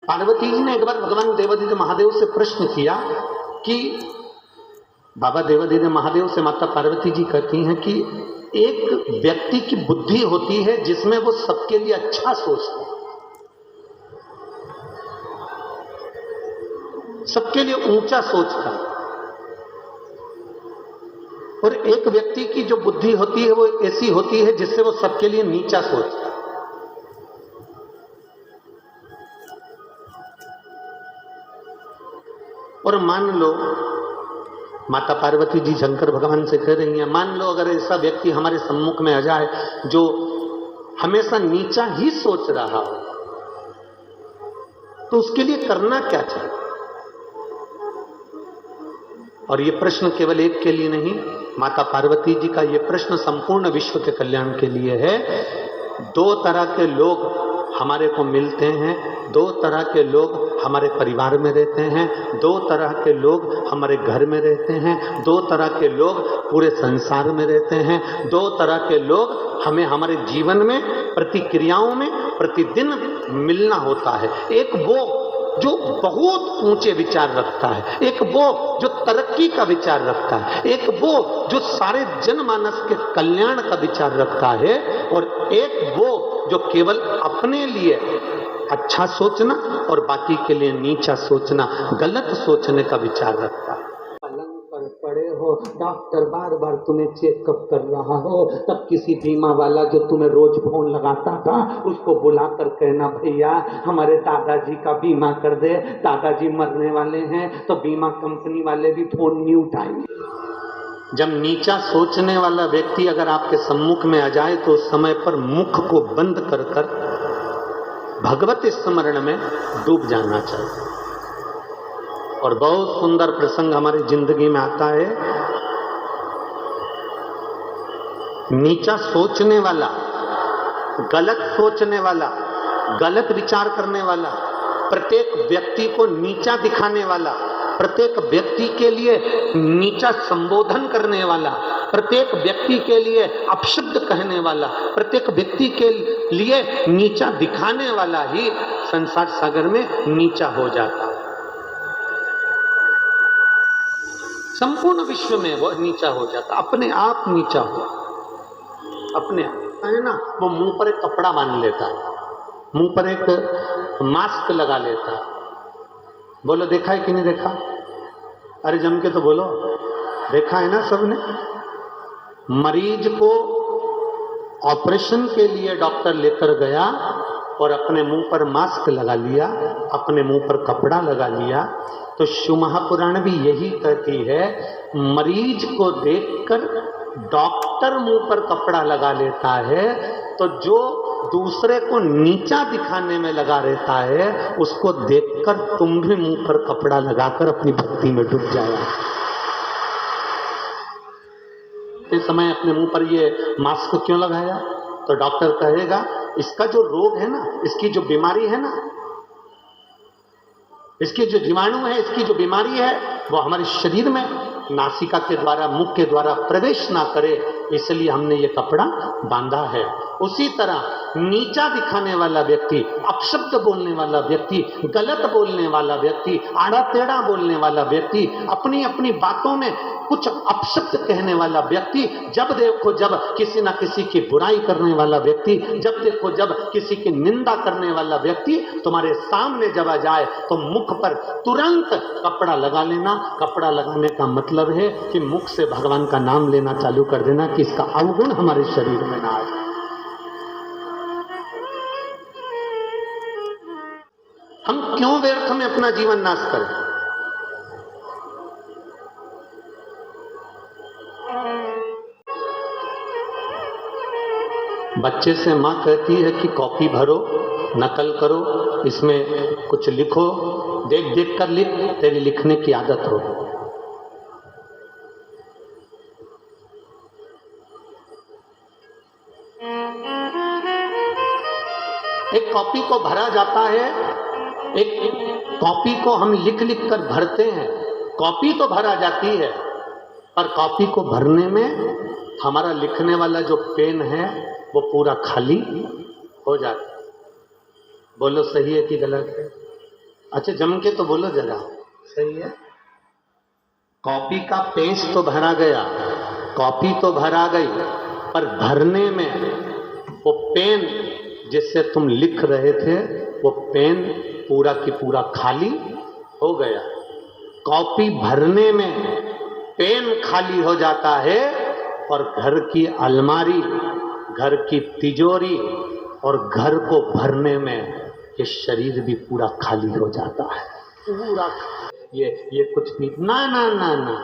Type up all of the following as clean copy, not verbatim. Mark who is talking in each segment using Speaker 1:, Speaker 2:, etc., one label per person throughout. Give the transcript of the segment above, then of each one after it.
Speaker 1: पार्वती जी ने एक बार भगवान देवादिदेव महादेव से प्रश्न किया कि बाबा देवादिदेव महादेव से माता पार्वती जी कहती हैं कि एक व्यक्ति की बुद्धि होती है जिसमें वो सबके लिए अच्छा सोचता है, सबके लिए ऊंचा सोचता है, और एक व्यक्ति की जो बुद्धि होती है वो ऐसी होती है जिससे वो सबके लिए नीचा सोचता है। और मान लो माता पार्वती जी शंकर भगवान से कह रही हैं, मान लो अगर ऐसा व्यक्ति हमारे सम्मुख में आ जाए जो हमेशा नीचा ही सोच रहा हो, तो उसके लिए करना क्या चाहिए? और ये प्रश्न केवल एक के लिए नहीं, माता पार्वती जी का ये प्रश्न संपूर्ण विश्व के कल्याण के लिए है। दो तरह के लोग हमारे को मिलते हैं, दो तरह के लोग हमारे परिवार में रहते हैं, दो तरह के लोग हमारे घर में रहते हैं, दो तरह के लोग पूरे संसार में रहते हैं, दो तरह के लोग हमें हमारे जीवन में प्रतिक्रियाओं में प्रतिदिन मिलना होता है। एक वो जो बहुत ऊंचे विचार रखता है, एक वो जो तरक्की का विचार रखता है, एक वो जो सारे जनमानस के कल्याण का विचार रखता है, और एक वो जो केवल अपने लिए अच्छा सोचना और बाकी के लिए नीचा सोचना, गलत सोचने का विचार रखता है। पलंग पर पड़े हो, डॉक्टर बार बार तुम्हें चेकअप कर रहा हो, तब किसी बीमा वाला जो तुम्हें रोज फोन लगाता था उसको बुलाकर कहना, भैया हमारे दादाजी का बीमा कर दे, दादाजी मरने वाले हैं, तो बीमा कंपनी वाले भी फोन नहीं उठाएंगे। जब नीचा सोचने वाला व्यक्ति अगर आपके सम्मुख में आ जाए तो उस समय पर मुख को बंद कर कर भगवत स्मरण में डूब जाना चाहिए। और बहुत सुंदर प्रसंग हमारी जिंदगी में आता है। नीचा सोचने वाला, गलत सोचने वाला, गलत विचार करने वाला, प्रत्येक व्यक्ति को नीचा दिखाने वाला, प्रत्येक व्यक्ति के लिए नीचा संबोधन करने वाला, प्रत्येक व्यक्ति के लिए अपशब्द कहने वाला, प्रत्येक व्यक्ति के लिए नीचा दिखाने वाला ही संसार सागर में नीचा हो जाता है। संपूर्ण विश्व में वो नीचा हो जाता, अपने आप नीचा हो, अपने आप है ना। वो मुंह पर एक कपड़ा बांध लेता है, मुंह पर एक मास्क लगा लेता है। बोलो देखा है कि नहीं देखा? अरे जम के तो बोलो, देखा है ना सबने। मरीज को ऑपरेशन के लिए डॉक्टर लेकर गया और अपने मुंह पर मास्क लगा लिया, अपने मुंह पर कपड़ा लगा लिया। तो शिव महापुराण भी यही कहती है, मरीज को देखकर डॉक्टर मुंह पर कपड़ा लगा लेता है, तो जो दूसरे को नीचा दिखाने में लगा रहता है उसको देखकर तुम भी मुंह पर कपड़ा लगाकर अपनी भक्ति में डूब जाया। इस समय अपने मुंह पर ये मास्क क्यों लगाया? तो डॉक्टर कहेगा इसका जो रोग है ना, इसकी जो बीमारी है ना, इसके जो जीवाणु है, इसकी जो बीमारी है, वो हमारे शरीर में नासिका के द्वारा, मुख के द्वारा प्रवेश ना करे, इसलिए हमने ये कपड़ा बांधा है। उसी तरह नीचा दिखाने वाला व्यक्ति, अपशब्द बोलने वाला व्यक्ति, गलत बोलने वाला व्यक्ति, आड़ा टेढ़ा बोलने वाला व्यक्ति, अपनी अपनी बातों में कुछ अपशब्द कहने वाला व्यक्ति, जब देखो जब किसी ना किसी की बुराई करने वाला व्यक्ति, जब देखो जब किसी की निंदा करने वाला व्यक्ति तुम्हारे सामने जब आ जाए तो मुख पर तुरंत कपड़ा लगा लेना। कपड़ा लगाने का मतलब है कि मुख से भगवान का नाम लेना चालू कर देना कि इसका अवगुण हमारे शरीर में ना आए। हम क्यों व्यर्थ में अपना जीवन नाश करें? बच्चे से माँ कहती है कि कॉपी भरो, नकल करो, इसमें कुछ लिखो, देख देख कर लिख, तेरी लिखने की आदत हो। एक कॉपी को भरा जाता है, एक कॉपी को हम लिख लिख कर भरते हैं। कॉपी तो भरा जाती है, पर कॉपी को भरने में हमारा लिखने वाला जो पेन है वो पूरा खाली हो जाता है। बोलो सही है कि गलत है? अच्छा जम के तो बोलो जरा, सही है। कॉपी का पेज तो भरा गया, कॉपी तो भरा गई, पर भरने में वो पेन जिससे तुम लिख रहे थे वो पेन पूरा की पूरा खाली हो गया। कॉपी भरने में पेन खाली हो जाता है और घर की अलमारी, घर की तिजोरी और घर को भरने में ये शरीर भी पूरा खाली हो जाता है, पूरा। ये कुछ भी ना ना ना ना,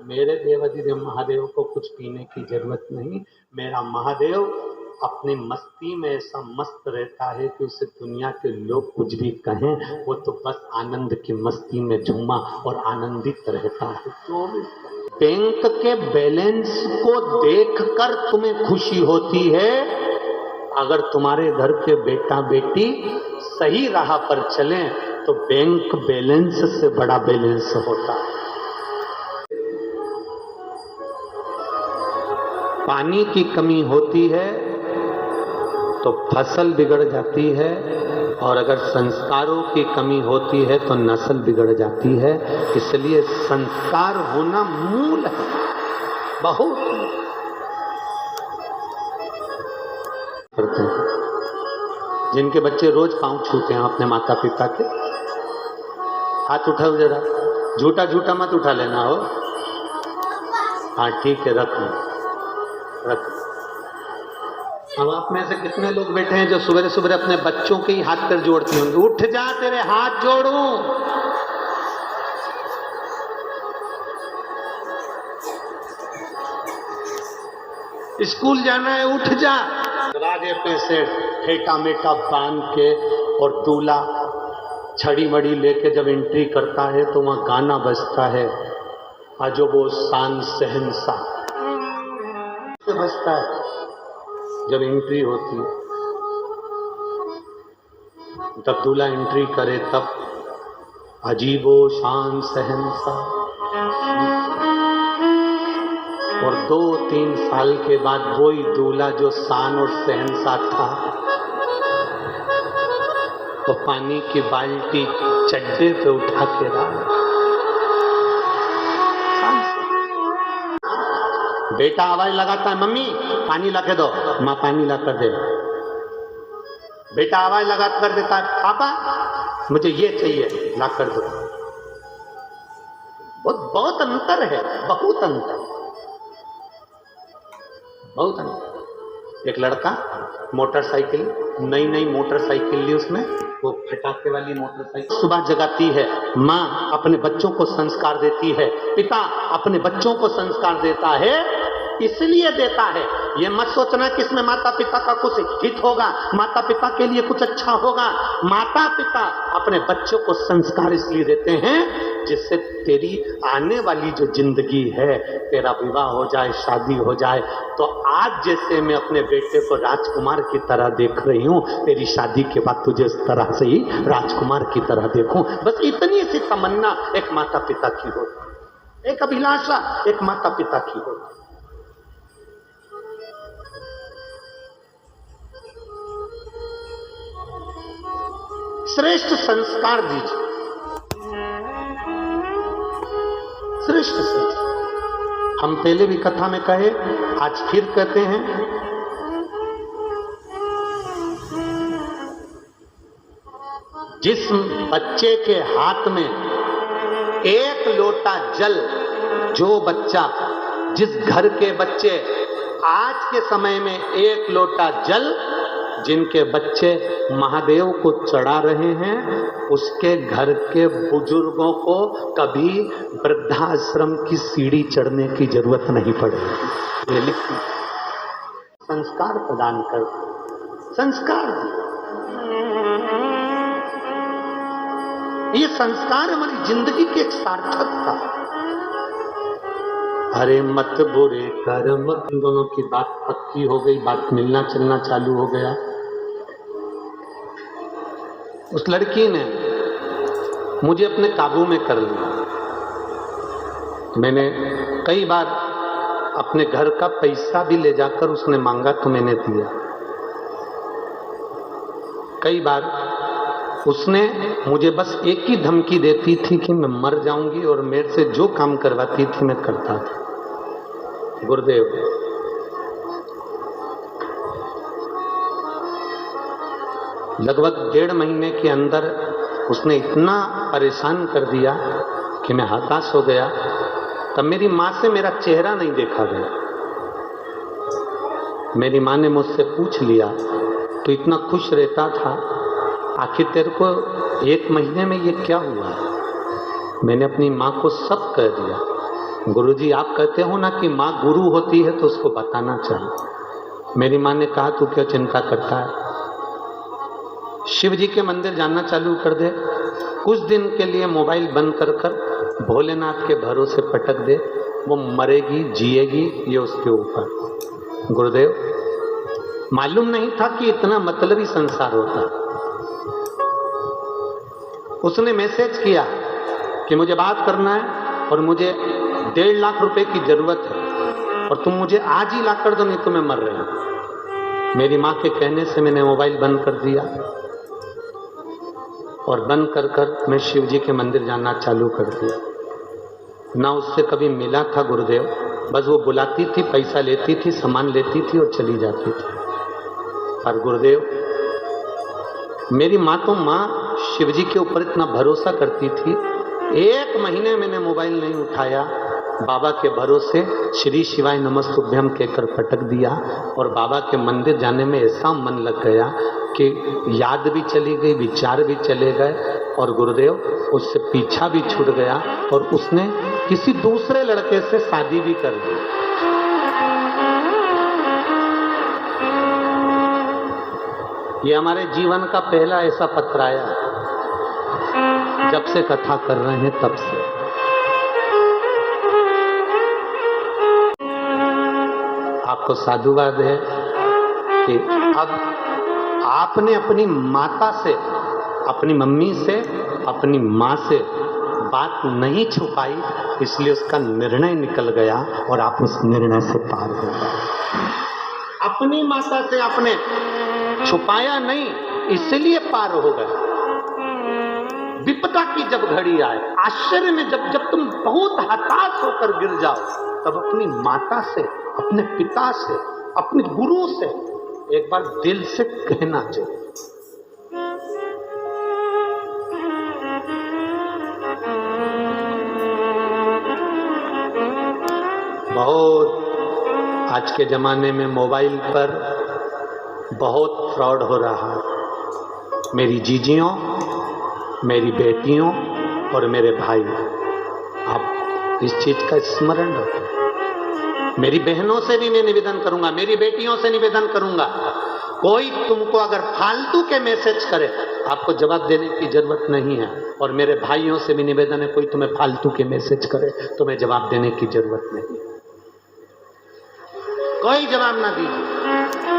Speaker 1: मेरे देवाधिदेव महादेव को कुछ पीने की जरूरत नहीं। मेरा महादेव अपनी मस्ती में ऐसा मस्त रहता है कि उसे दुनिया के लोग कुछ भी कहें, वो तो बस आनंद की मस्ती में झूमा और आनंदित रहता है। तो बैंक के बैलेंस को देखकर तुम्हें खुशी होती है, अगर तुम्हारे घर के बेटा बेटी सही राह पर चलें तो बैंक बैलेंस से बड़ा बैलेंस होता है। पानी की कमी होती है तो फसल बिगड़ जाती है, और अगर संस्कारों की कमी होती है तो नस्ल बिगड़ जाती है। इसलिए संस्कार होना मूल है, बहुत करते हैं। जिनके बच्चे रोज पांव छूते हैं अपने माता पिता के, हाथ उठाओ जरा, झूठा झूठा मत उठा लेना हो। हाँ ठीक है, रख रख। अब आप में से कितने लोग बैठे हैं जो सुबह सुबह अपने बच्चों के ही हाथ पैर जोड़ते होंगे, उठ जा तेरे हाथ जोड़ूं। स्कूल जाना है, उठ जा। दरवाजे पे से ठेका मेका बांध के और दूल्हा छड़ी मड़ी लेके जब एंट्री करता है तो वहां गाना बजता है, अजबो शान शहंशाह बजता है जब एंट्री होती है। तब दूल्हा एंट्री करे तब अजीबो शान शहंशाह, और 2-3 साल के बाद वही दूल्हा जो शान और शहंशाह था तो पानी की बाल्टी चड्डे पे उठा के रहा। बेटा आवाज लगाता है, मम्मी पानी ला के दो, माँ पानी ला कर दे। बेटा आवाज लगा कर देता है, पापा मुझे ये चाहिए, ला कर दो। बहुत बहुत अंतर है, बहुत अंतर, बहुत अंतर। एक लड़का मोटरसाइकिल, नई मोटरसाइकिल ली उसमें, वो फटाके वाली मोटरसाइकिल। सुबह जगाती है माँ, अपने बच्चों को संस्कार देती है, पिता अपने बच्चों को संस्कार देता है। इसलिए देता है, ये मत सोचना कि इसमें माता पिता का कुछ हित होगा, माता पिता के लिए कुछ अच्छा होगा। माता पिता अपने बच्चों को संस्कार इसलिए देते हैं जिससे तेरी आने वाली जो जिंदगी है, तेरा विवाह हो जाए, शादी हो जाए, तो आज जैसे मैं अपने बेटे को राजकुमार की तरह देख रही हूँ, तेरी शादी के बाद तुझे इस तरह से ही राजकुमार की तरह देखूं। बस इतनी सी तमन्ना एक माता पिता की हो, एक अभिलाषा एक माता पिता की हो। श्रेष्ठ संस्कार दीजिए, श्रेष्ठ संस्कार। हम पहले भी कथा में कहे, आज फिर कहते हैं, जिस बच्चे के हाथ में एक लोटा जल, जो बच्चा, जिस घर के बच्चे आज के समय में एक लोटा जल जिनके बच्चे महादेव को चढ़ा रहे हैं, उसके घर के बुजुर्गों को कभी वृद्धाश्रम की सीढ़ी चढ़ने की जरूरत नहीं पड़ेगी। ये लिखी संस्कार प्रदान कर, संस्कार ये संस्कार हमारी जिंदगी की एक सार्थकता। अरे मत बुरे कर्म, दोनों की बात पक्की हो गई, बात मिलना चलना चालू हो गया। उस लड़की ने मुझे अपने काबू में कर लिया। मैंने कई बार अपने घर का पैसा भी ले जाकर उसने मांगा तो मैंने दिया। कई बार उसने मुझे बस एक ही धमकी देती थी कि मैं मर जाऊंगी और मेरे से जो काम करवाती थी मैं करता था। गुरुदेव, लगभग 1.5 महीने के अंदर उसने इतना परेशान कर दिया कि मैं हताश हो गया। तब मेरी माँ से मेरा चेहरा नहीं देखा गया। मेरी माँ ने मुझसे पूछ लिया, तो इतना खुश रहता था, आखिर तेरे को 1 महीने में ये क्या हुआ? मैंने अपनी माँ को सब कह दिया। गुरुजी, आप कहते हो ना कि माँ गुरु होती है तो उसको बताना चाहिए। मेरी माँ ने कहा, तू क्यों चिंता करता है, शिव जी के मंदिर जाना चालू कर दे, कुछ दिन के लिए मोबाइल बंद कर कर भोलेनाथ के भरोसे पटक दे, वो मरेगी जिएगी ये उसके ऊपर। गुरुदेव, मालूम नहीं था कि इतना मतलबी संसार होता। उसने मैसेज किया कि मुझे बात करना है और मुझे 1.5 लाख रुपए की जरूरत है और तुम मुझे आज ही ला कर दो, नहीं तो मैं मर रही हूं। मेरी माँ के कहने से मैंने मोबाइल बंद कर दिया और बंद कर कर मैं शिव जी के मंदिर जाना चालू कर दिया। ना उससे कभी मिला था गुरुदेव, बस वो बुलाती थी, पैसा लेती थी, सामान लेती थी और चली जाती थी। और गुरुदेव, मेरी माँ तो माँ शिव जी के ऊपर इतना भरोसा करती थी, 1 महीने मैंने मोबाइल नहीं उठाया, बाबा के भरोसे श्री शिवाय नमस्तुभ्यम कहकर पटक दिया और बाबा के मंदिर जाने में ऐसा मन लग गया कि याद भी चली गई, विचार भी चले गए और गुरुदेव उससे पीछा भी छूट गया और उसने किसी दूसरे लड़के से शादी भी कर दी। ये हमारे जीवन का पहला ऐसा पत्र आया जब से कथा कर रहे हैं तब से। आपको साधुवाद है कि अब आपने अपनी माता से, अपनी मम्मी से, अपनी माँ से बात नहीं छुपाई, इसलिए उसका निर्णय निकल गया और आप उस निर्णय से पार हो गए। अपनी माता से आपने छुपाया नहीं, इसलिए पार हो गए। विपदा की जब घड़ी आए, आश्चर्य में जब तुम बहुत हताश होकर गिर जाओ, तब अपनी माता से, अपने पिता से, अपने गुरु से एक बार दिल से कहना चाहिए। बहुत आज के जमाने में मोबाइल पर बहुत फ्रॉड हो रहा है। मेरी जीजियों, मेरी बेटियों और मेरे भाई, आप इस चीज का स्मरण रखें। मेरी बहनों से भी मैं निवेदन करूंगा, मेरी बेटियों से निवेदन करूंगा, कोई तुमको अगर फालतू के मैसेज करे आपको जवाब देने की जरूरत नहीं है। और मेरे भाइयों से भी निवेदन है, कोई तुम्हें फालतू के मैसेज करे तुम्हें जवाब देने की जरूरत नहीं है, कोई जवाब ना दीजिए।